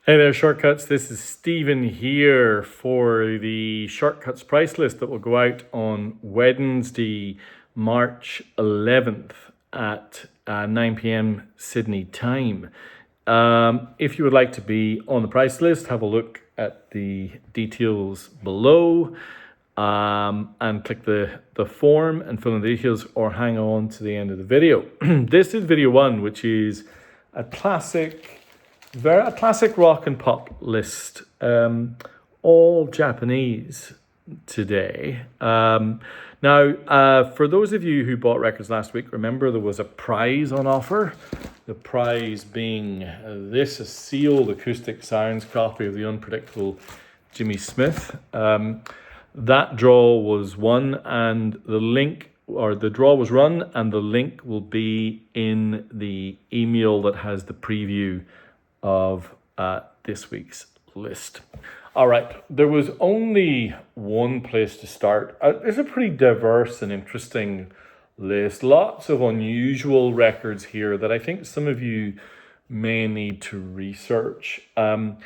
Hey there, Shortcuts. This is Stephen here for the Shortcuts price list that will go out on Wednesday, March 11th at 9 p.m. Sydney time. If you would like to be on the price list, have a look at the details below and click the form and fill in the details, or hang on to the end of the video. This is video one, which is a classic rock and pop list, all Japanese today. Now, for those of you who bought records last week, remember there was a prize on offer. The prize being this, a sealed acoustic sounds copy of the unpredictable Jimmy Smith. That draw was won, and the draw was run, and the link will be in the email that has the preview of this week's list. All right, there was only one place to start. It's a pretty diverse and interesting list. Lots of unusual records here that I think some of you may need to research, and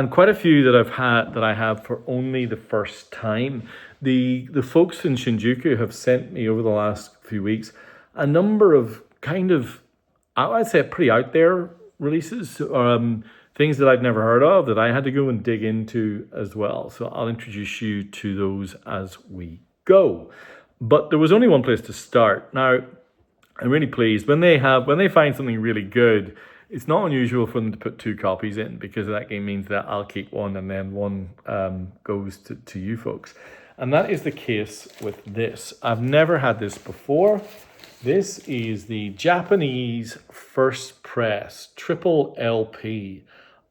quite a few that I have for only the first time. The folks in Shinjuku have sent me over the last few weeks a number of kind of, I'd say, pretty out there releases, things that I'd never heard of that I had to go and dig into as well. So I'll introduce you to those as we go. But there was only one place to start. Now, I'm really pleased when they find something really good. It's not unusual for them to put two copies in, because that game means that I'll keep one and then one goes to you folks. And that is the case with this. I've never had this before. This is the Japanese first press triple LP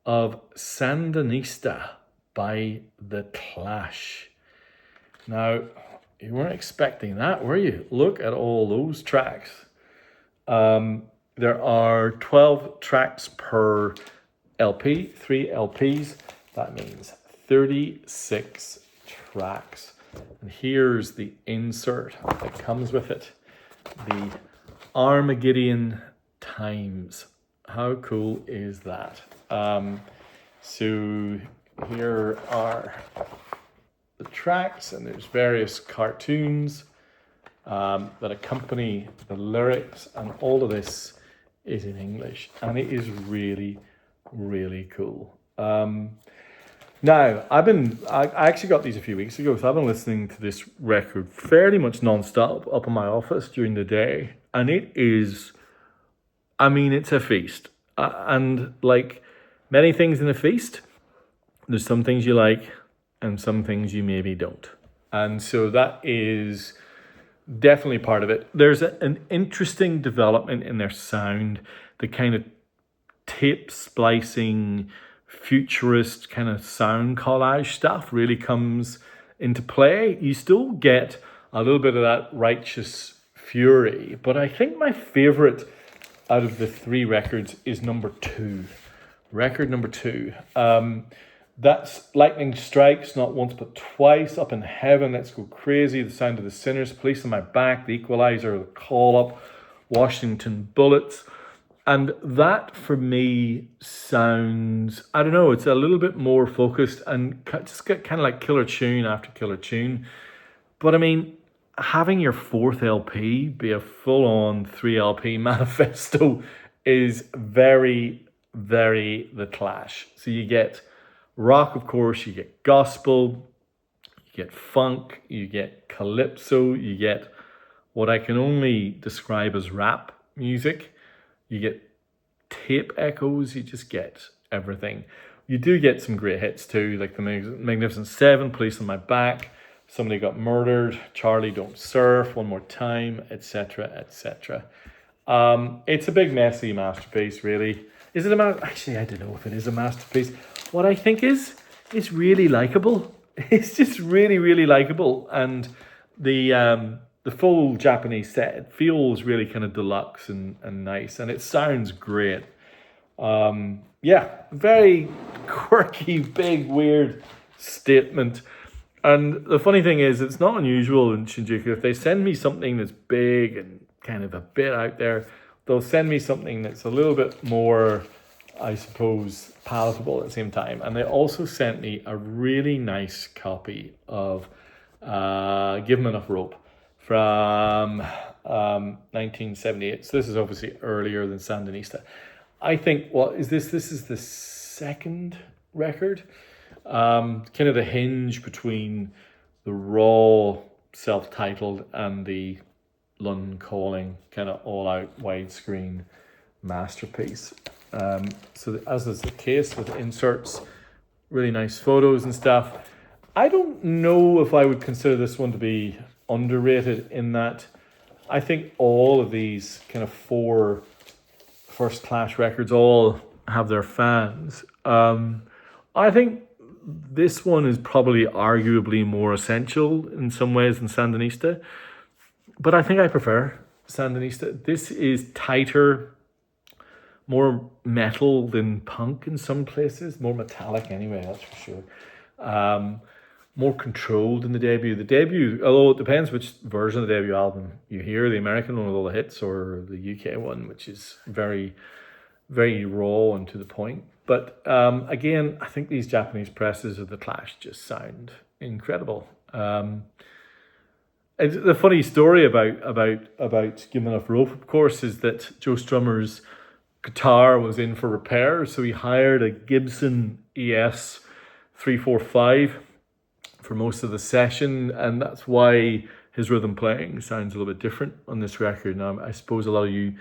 of Sandinista by The Clash. Now, you weren't expecting that, were you? Look at all those tracks. There are 12 tracks per LP, 3 LPs. That means 36 tracks. And here's the insert that comes with it. The Armageddon Times. How cool is that? So here are the tracks, and there's various cartoons that accompany the lyrics, and all of this is in English, and it is really, really cool. Now, I actually got these a few weeks ago, so I've been listening to this record fairly much non-stop up in my office during the day, and it is, it's a feast. And like many things in a feast, there's some things you like and some things you maybe don't. And so that is definitely part of it. There's an interesting development in their sound, the kind of tape splicing, futurist kind of sound collage stuff really comes into play. You still get a little bit of that righteous fury, but I think my favorite out of the three records is number 2. Record number 2. That's Lightning Strikes Not Once But Twice, Up in Heaven, Let's Go Crazy, The Sound of the Sinners, Police on My Back, The Equalizer, The Call Up, Washington Bullets. And that, for me, sounds, I don't know, it's a little bit more focused and just get kind of like killer tune after killer tune. But having your 4th LP be a full-on 3 LP manifesto is very, very The Clash. So you get rock, of course, you get gospel, you get funk, you get calypso, you get what I can only describe as rap music. You get tape echoes, you just get everything. You do get some great hits too, like the Magnificent Seven, Police on My Back, Somebody Got Murdered, Charlie Don't Surf, One More Time, etc., etc. It's a big, messy masterpiece, really. Is it a masterpiece? Actually, I don't know if it is a masterpiece. What I think is, it's really likable. It's just really, really likable. And the full Japanese set feels really kind of deluxe and nice, and it sounds great. Very quirky, big, weird statement. And the funny thing is, it's not unusual in Shinjuku. If they send me something that's big and kind of a bit out there, they'll send me something that's a little bit more I suppose, palatable at the same time. And they also sent me a really nice copy of Give 'Em Enough Rope from 1978. So this is obviously earlier than Sandinista. I think, this is the second record. Kind of the hinge between the raw self-titled and the London Calling kind of all-out widescreen masterpiece. So as is the case with inserts, really nice photos and stuff. I don't know if I would consider this one to be underrated in that I think all of these kind of 4 first class records all have their fans. I think this one is probably arguably more essential in some ways than Sandinista, but I think I prefer Sandinista. This is tighter, more metal than punk in some places, more metallic anyway, that's for sure. More controlled in the debut. The debut, although it depends which version of the debut album you hear, the American one with all the hits or the UK one, which is very, very raw and to the point. But again, I think these Japanese presses of The Clash just sound incredible. The funny story about Give 'Em Enough Rope, of course, is that Joe Strummer's guitar was in for repair, so he hired a Gibson ES 345 for most of the session, and that's why his rhythm playing sounds a little bit different on this record. Now, I suppose a lot of you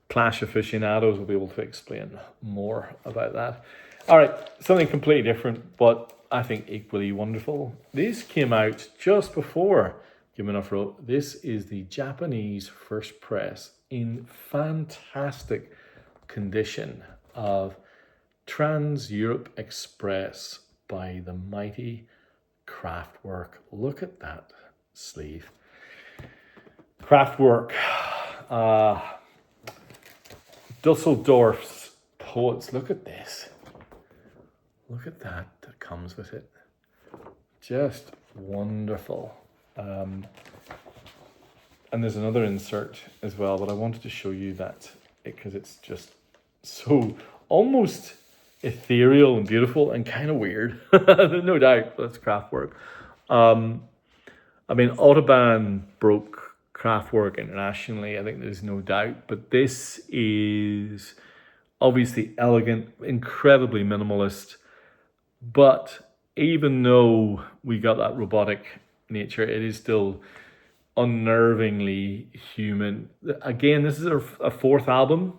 Clash aficionados will be able to explain more about that. All right, something completely different, but I think equally wonderful. This came out just before Give 'Em Enough Rope. This is the Japanese first press in fantastic condition of Trans Europe Express by the mighty Kraftwerk. Look at that sleeve. Kraftwerk, Dusseldorf's poets. Look at this. Look at that comes with it. Just wonderful. And there's another insert as well, but I wanted to show you that because it's just so almost ethereal and beautiful and kind of weird. No doubt, that's Kraftwerk. I mean, Autobahn broke Kraftwerk internationally, I think there's no doubt, but this is obviously elegant, incredibly minimalist, but even though we got that robotic nature, it is still unnervingly human. Again, this is a 4th album,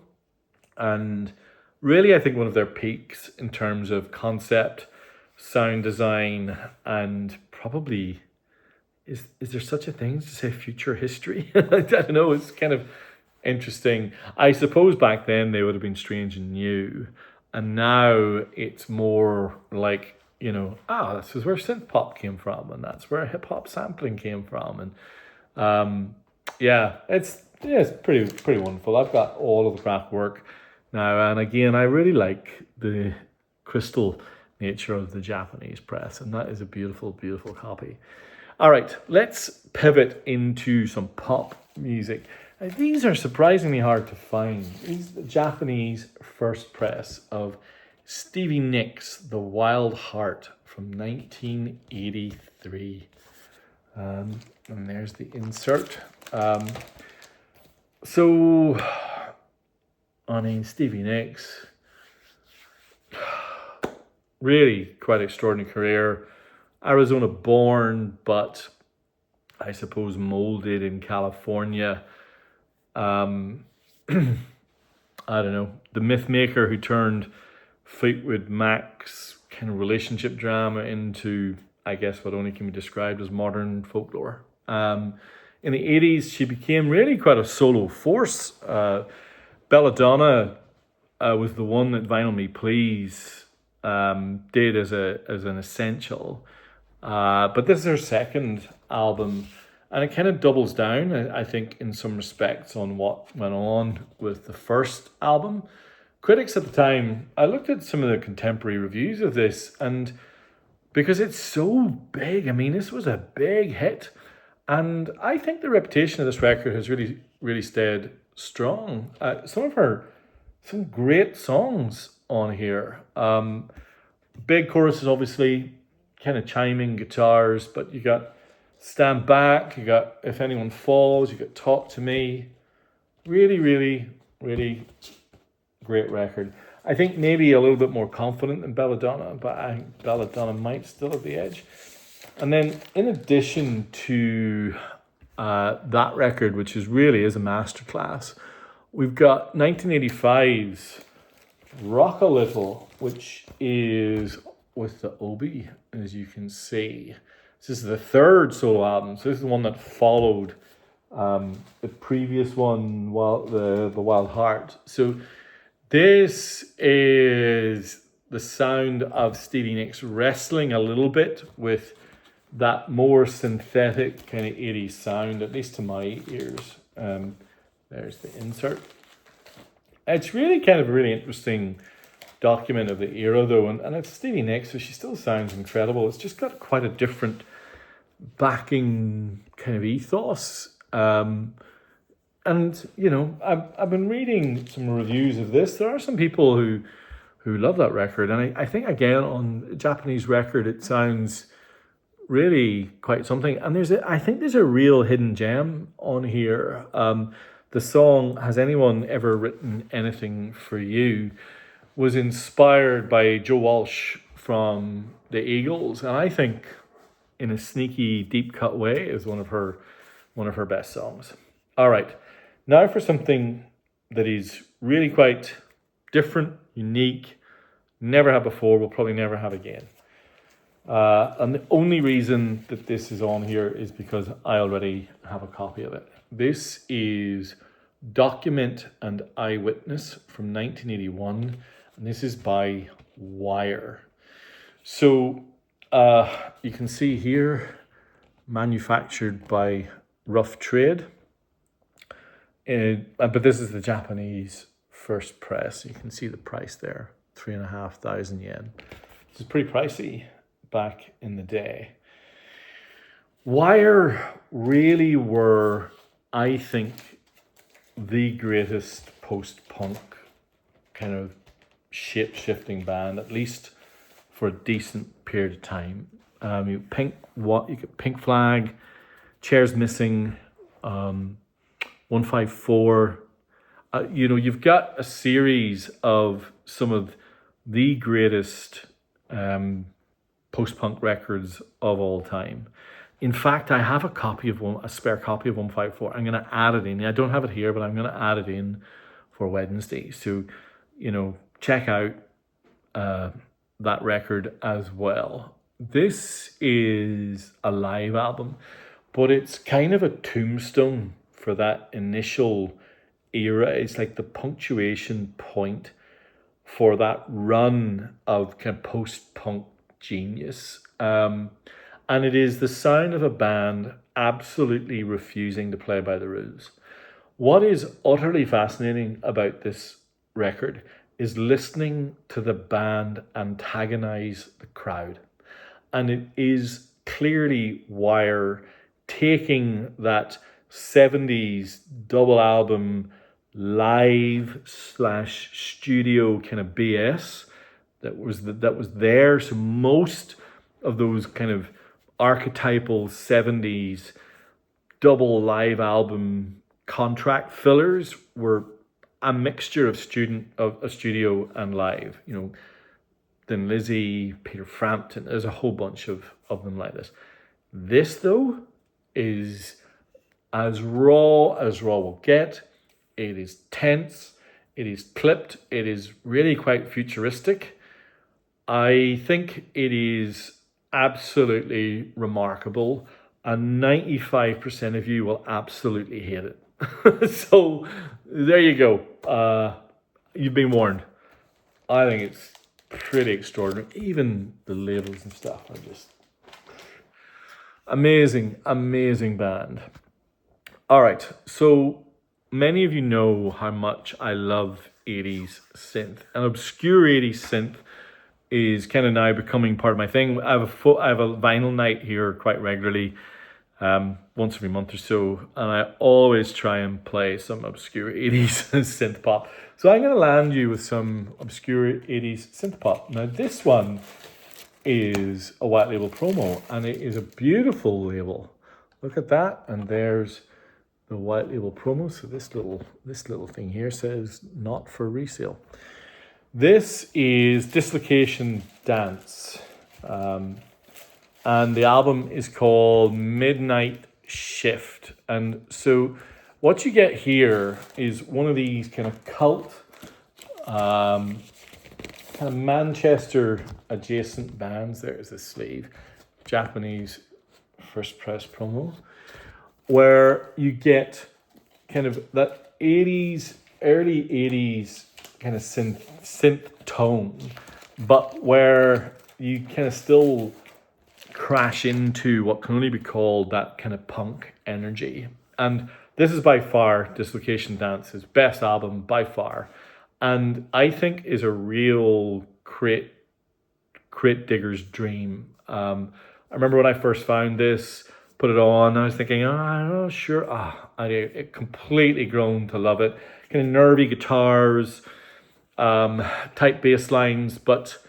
and really I think one of their peaks in terms of concept, sound design, and probably, is there such a thing to say future history? I don't know, it's kind of interesting. I suppose back then they would have been strange and new, and now it's more like, this is where synth pop came from, and that's where hip hop sampling came from, and it's pretty wonderful. I've got all of the Kraftwerk now, and again, I really like the crystal nature of the Japanese press, and that is a beautiful, beautiful copy. All right, let's pivot into some pop music. Now, these are surprisingly hard to find. These are the Japanese first press of Stevie Nicks' The Wild Heart from 1983. And there's the insert. Stevie Nicks, really quite extraordinary career. Arizona born, but I suppose molded in California. I don't know, the myth maker who turned Fleetwood Mac's kind of relationship drama into, I guess, what only can be described as modern folklore. In the 80s, she became really quite a solo force. Belladonna was the one that Vinyl Me Please did as an essential. But this is her second album, and it kind of doubles down, I think, in some respects on what went on with the first album. Critics at the time, I looked at some of the contemporary reviews of this, and because it's so big, I mean, this was a big hit, and I think the reputation of this record has really, really stayed strong. Some great songs on here. Big choruses, obviously, kind of chiming guitars, but you got Stand Back, you got If Anyone Falls, you got Talk to Me. Really, really, really great record. I think maybe a little bit more confident than Belladonna, but I think Belladonna might still have the edge. And then in addition to that record, which really is a masterclass, we've got 1985's Rock a Little, which is with the Obi, as you can see. This is the third solo album, so this is the one that followed the previous one, the Wild Heart. So this is the sound of Stevie Nicks wrestling a little bit with that more synthetic kind of 80s sound, at least to my ears. There's the insert. It's really kind of a really interesting document of the era, though, and it's Stevie Nicks, so she still sounds incredible. It's just got quite a different backing kind of ethos. And, you know, I've been reading some reviews of this. There are some people who love that record, and I think, again, on Japanese record, it sounds really quite something. And I think there's a real hidden gem on here. The song, Has Anyone Ever Written Anything For You, was inspired by Joe Walsh from the Eagles, and I think in a sneaky, deep cut way is one of her best songs. All right, now for something that is really quite different, unique, never had before, will probably never have again. And the only reason that this is on here is because I already have a copy of it. This is Document and Eyewitness from 1981, and this is by Wire. So you can see here, manufactured by Rough Trade. But this is the Japanese first press. You can see the price there, 3,500 yen. This is pretty pricey back in the day. Wire really were, I think, the greatest post-punk kind of shape-shifting band, at least for a decent period of time. You get Pink Flag, Chairs Missing, 154. You've got a series of some of the greatest post-punk records of all time. In fact, I have a spare copy of 154. I'm going to add it in. I don't have it here, but I'm going to add it in for Wednesday. So, check out that record as well. This is a live album, but it's kind of a tombstone for that initial era. It's like the punctuation point for that run of kind of post-punk genius. And it is the sound of a band absolutely refusing to play by the rules. What is utterly fascinating about this record is listening to the band antagonize the crowd. And it is clearly Wire taking that 70s double album live / studio kind of BS that was there. So most of those kind of archetypal 70s double live album contract fillers were a mixture of studio and live. Thin Lizzy, Peter Frampton, there's a whole bunch of them like this. This, though, is as raw will get. It is tense, it is clipped, it is really quite futuristic. I think it is absolutely remarkable, and 95% of you will absolutely hate it. So there you go. You've been warned. I think it's pretty extraordinary. Even the labels and stuff are just amazing band. All right, so many of you know how much I love 80s synth. An obscure 80s synth is kind of now becoming part of my thing. I have a vinyl night here quite regularly, once every month or so, and I always try and play some obscure 80s synth pop. So I'm going to land you with some obscure 80s synth pop. Now this one is a white label promo, and it is a beautiful label. Look at that, and there's the white label promo. So this little thing here says not for resale. This is Dislocation Dance, and the album is called Midnight Shift. And so what you get here is one of these kind of cult, kind of Manchester adjacent bands. There's the sleeve, Japanese first press promo, where you get kind of that 80s, early 80s kind of synth tone, but where you kind of still crash into what can only be called that kind of punk energy. And this is by far Dislocation Dance's best album by far, and I think is a real crate digger's dream. I remember when I first found this, put it on, I was thinking, oh, sure. I completely grown to love it. Kind of nervy guitars, tight bass lines, but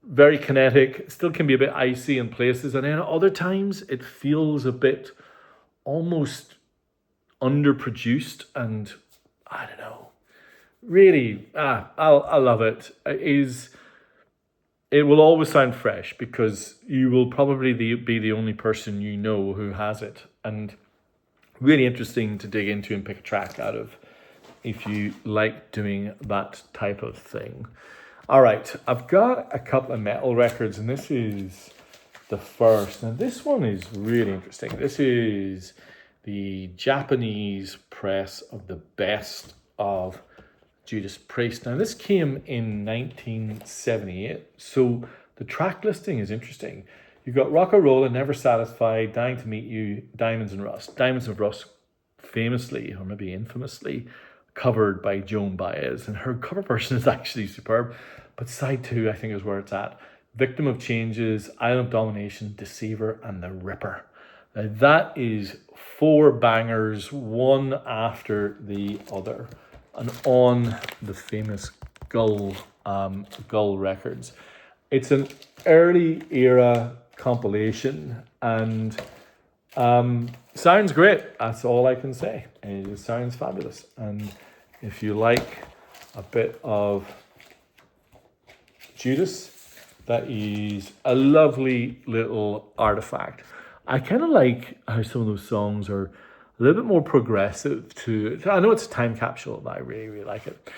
very kinetic. Still can be a bit icy in places, and then other times it feels a bit almost underproduced, and I don't know. Really, I love it. It will always sound fresh because you will probably be the only person you know who has it, and really interesting to dig into and pick a track out of if you like doing that type of thing. All right, I've got a couple of metal records, and this is the first. Now, this one is really interesting. This is the Japanese press of the best of Judas Priest. Now, this came in 1978, so the track listing is interesting. You've got Rock and Roll and Never Satisfied, Dying to Meet You, Diamonds and Rust. Diamonds and Rust famously, or maybe infamously, covered by Joan Baez, and her cover version is actually superb. But side 2, I think, is where it's at. Victim of Changes, Island of Domination, Deceiver, and The Ripper. Now, that is 4 bangers, one after the other, and on the famous Gull records. It's an early era compilation, and sounds great. That's all I can say. It sounds fabulous. And if you like a bit of Judas, that is a lovely little artifact. I kind of like how some of those songs are a little bit more progressive too. I know it's a time capsule, but I really, really like it.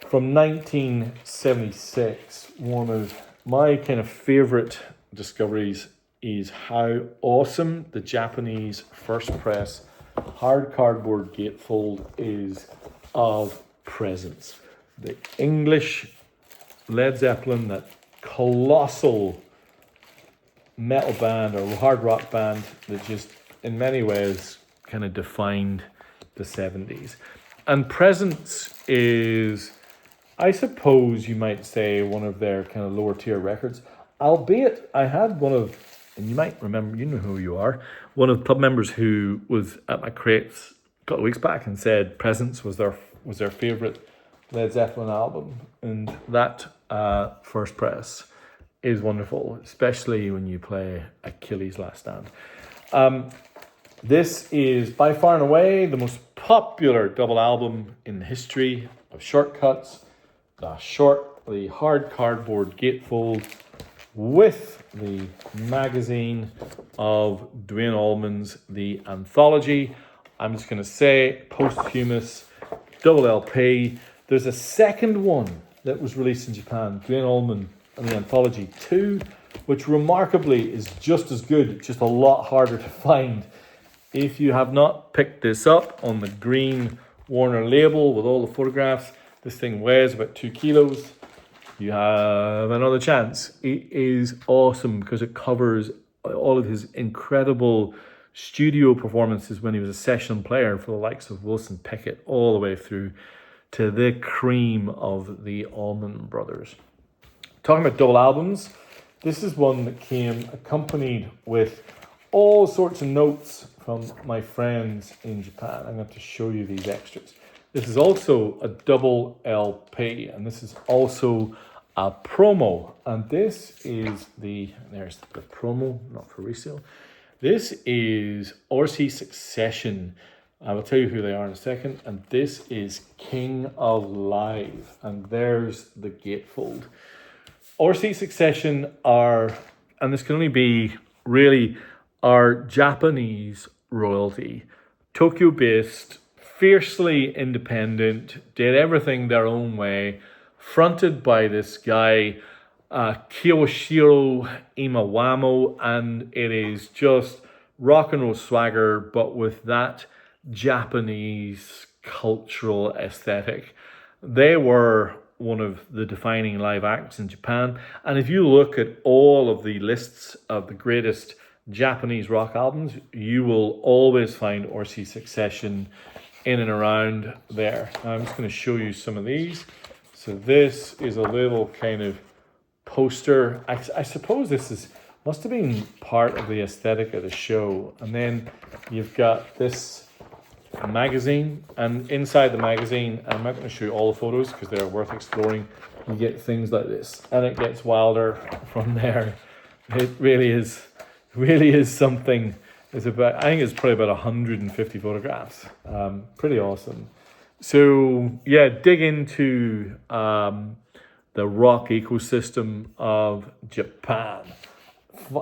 From 1976, one of my kind of favorite discoveries is how awesome the Japanese first press hard cardboard gatefold is of Presence. The English Led Zeppelin, that colossal metal band or hard rock band that just in many ways kind of defined the 70s. And Presence is, I suppose you might say, one of their kind of lower tier records, albeit I had one of, and you might remember, you know who you are, one of the club members who was at my crates a couple of weeks back and said Presence was their favorite Led Zeppelin album, and that first press is wonderful, especially when you play Achilles' Last Stand. This is by far and away the most popular double album in the history of Shortcuts. The hard cardboard gatefold with the magazine of Duane Allman's The Anthology. I'm just going to say posthumous double LP. There's a second one that was released in Japan, Duane Allman and The Anthology 2, which remarkably is just as good, just a lot harder to find. If you have not picked this up on the green Warner label with all the photographs, this thing weighs about 2 kilos. You have another chance. It is awesome because it covers all of his incredible studio performances when he was a session player for the likes of Wilson Pickett, all the way through to the cream of the Allman Brothers. Talking about double albums, this is one that came accompanied with all sorts of notes from my friends in Japan. I'm going to show you these extras. This is also a double LP, and this is also a promo. And this is there's the promo, not for resale. This is RC Succession. I will tell you who they are in a second. And this is King of Live. And there's the gatefold. RC Succession are, and this can only be really, are Japanese royalty. Tokyo based, fiercely independent, did everything their own way, fronted by this guy, Kiyoshiro Imawamo, and it is just rock and roll swagger, but with that Japanese cultural aesthetic. They were one of the defining live acts in Japan, and if you look at all of the lists of the greatest Japanese rock albums, you will always find RC Succession in and around there. I'm just going to show you some of these. So this is a little kind of poster. I suppose this must have been part of the aesthetic of the show. And then you've got this magazine, and inside the magazine, I'm not going to show you all the photos because they're worth exploring, you get things like this, and it gets wilder from there. It really is something. It's about, I think it's probably about 150 photographs. Pretty awesome. So yeah, dig into the rock ecosystem of Japan.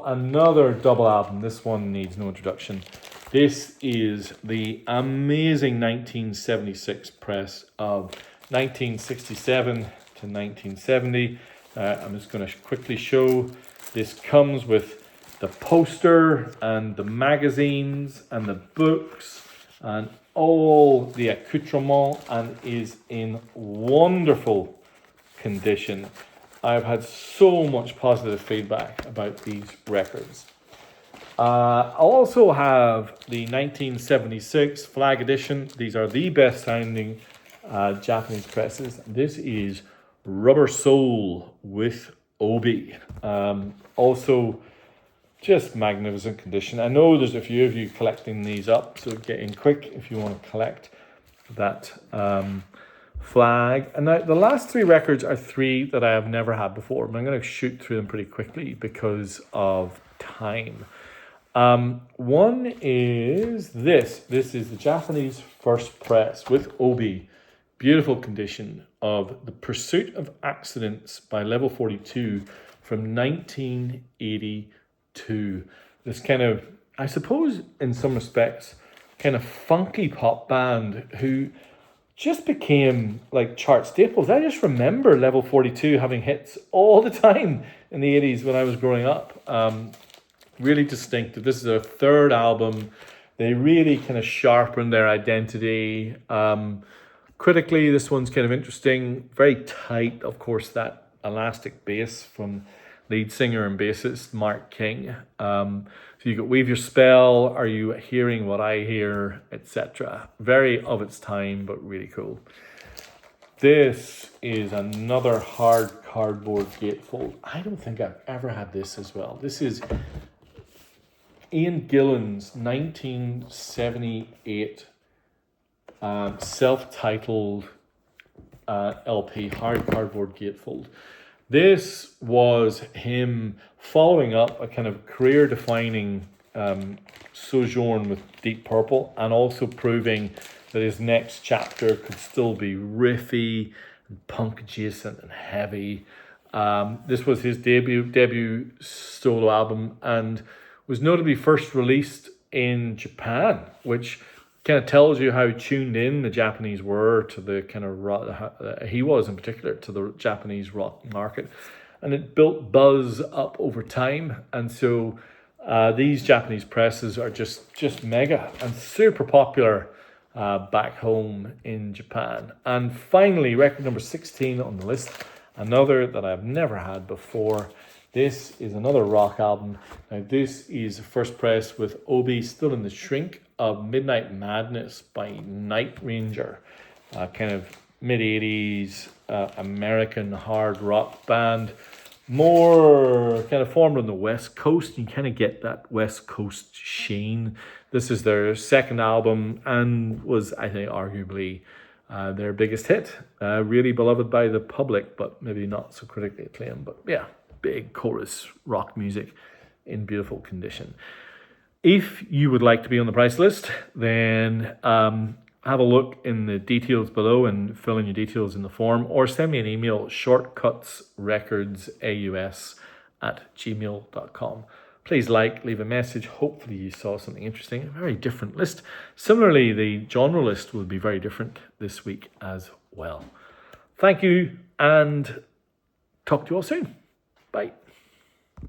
Another double album. This one needs no introduction. This is the amazing 1976 press of 1967 to 1970. I'm just going to quickly show. This comes with the poster and the magazines and the books and all the accoutrements, and is in wonderful condition. I've had so much positive feedback about these records. I also have the 1976 Flag Edition. These are the best sounding Japanese presses. This is Rubber Soul with Obi. Also, just magnificent condition. I know there's a few of you collecting these up, so get in quick if you want to collect that flag. And now the last three records are three that I have never had before, but I'm going to shoot through them pretty quickly because of time. One is this. This is the Japanese first press with Obi. Beautiful condition of The Pursuit of Accidents by Level 42 from 1982. This kind of, I suppose in some respects, kind of funky pop band who just became like chart staples. I just remember Level 42 having hits all the time in the 80s when I was growing up. Really distinctive. This is their third album. They really kind of sharpened their identity. Critically, this one's kind of interesting. Very tight, of course, that elastic bass from lead singer and bassist Mark King. So you got Weave Your Spell, Are You Hearing What I Hear, etc. Very of its time, but really cool. This is another hard cardboard gatefold. I don't think I've ever had this as well. This is Ian Gillan's 1978 self-titled LP, hard cardboard gatefold. This was him following up a kind of career-defining sojourn with Deep Purple, and also proving that his next chapter could still be riffy and punk adjacent and heavy. This was his debut solo album, and was notably first released in Japan, which kind of tells you how tuned in the Japanese were to the kind of rock, he was in particular, to the Japanese rock market. And it built buzz up over time. And so these Japanese presses are just mega and super popular back home in Japan. And finally, record number 16 on the list, another that I've never had before. This is another rock album. Now this is first press with Obi, still in the shrink, of Midnight Madness by Night Ranger. Kind of mid-80s American hard rock band. More kind of formed on the West Coast. You kind of get that West Coast sheen. This is their second album and was, I think, arguably their biggest hit. Really beloved by the public, but maybe not so critically acclaimed. But yeah, big chorus rock music in beautiful condition. If you would like to be on the price list, then have a look in the details below and fill in your details in the form, or send me an email, shortcutsrecordsaus@gmail.com. Please leave a message. Hopefully you saw something interesting. A very different list. Similarly, the genre list will be very different this week as well. Thank you, and talk to you all soon. Bye.